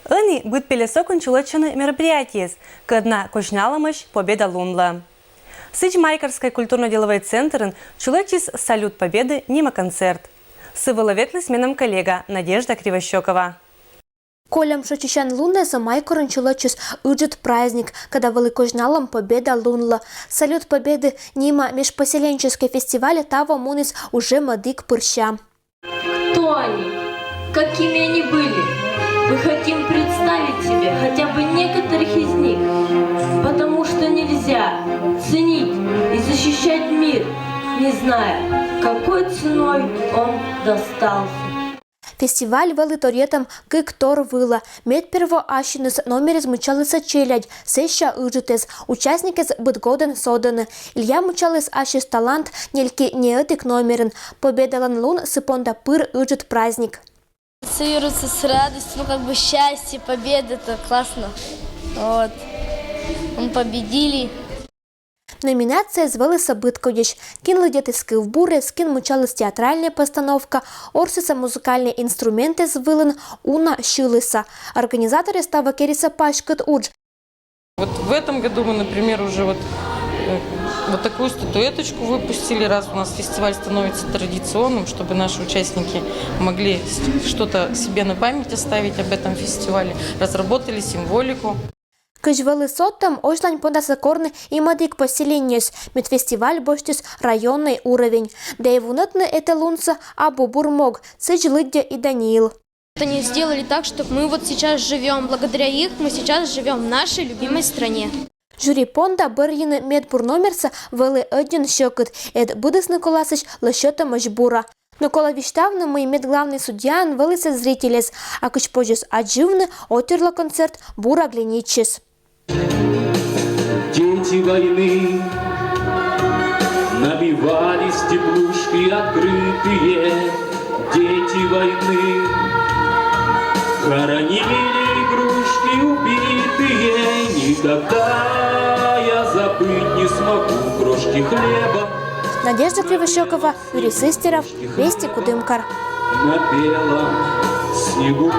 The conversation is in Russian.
Они будет пелесок унчулочены мероприятие, когда кожняломыш победа лунла. Сыч Майкарской культурно-деловой центр чулочис салют победы нима концерт. Сыволоветный сменом коллега Надежда Кривощекова. Колям шочищан лунне за майкорын чулочис уджет праздник, когда великожналом победа лунла. Салют победы нима межпоселенческий фестиваль того мунис уже мадик пырща. Кто они? Какими они были? Мы хотим представить себе хотя бы некоторых из них, потому что нельзя ценить и защищать мир, не зная, какой ценой он достался. Фестиваль вели торєтам киктор вила. Медперво ашинес номерез мучалися челядь, сеща уджитез, участникез бытгоден соданы. Илья мучалес ашис талант, нельки неэтик номерен. Победалан лун сыпонда пыр уджит праздник. Ассоциируется с радостью, счастье, победа, это классно. Вот. Мы победили. Номинация звали Событкович. Кін ледятиски в буре, скін мучалась театральная постановка, орсиса музыкальные инструменты звылен, уна щилиса. Организаторы става кериса пашкат удж. Вот в этом году мы, например, уже вот такую статуэточку выпустили, раз у нас фестиваль становится традиционным, чтобы наши участники могли что-то себе на память оставить об этом фестивале, разработали символику. Кыжвалы соттам ошлань подасакорны и мадик поселенец, медфестиваль боштис районный уровень. Да и вунатны это лунца Абу Бурмог, Сыч Лыдя и Даниил. Они сделали так, что мы вот сейчас живем, благодаря их мы сейчас живем в нашей любимой стране. Жюри понда бырьыны медбурномерса вели один щекот, эд Будыс Николасыч лощета мажбура. Но кола виштавны мы медглавный судья велися зрителес, а кыч пожес адживны отерла концерт бура глиничес. Дети войны набивали стеклушки открытые. Дети войны хоронили игрушки убитые. Никогда я забыть не смогу крошки хлеба. Надежда Кривощекова, Юрий Сыстеров, Вести Кудымкар. На белом снегу.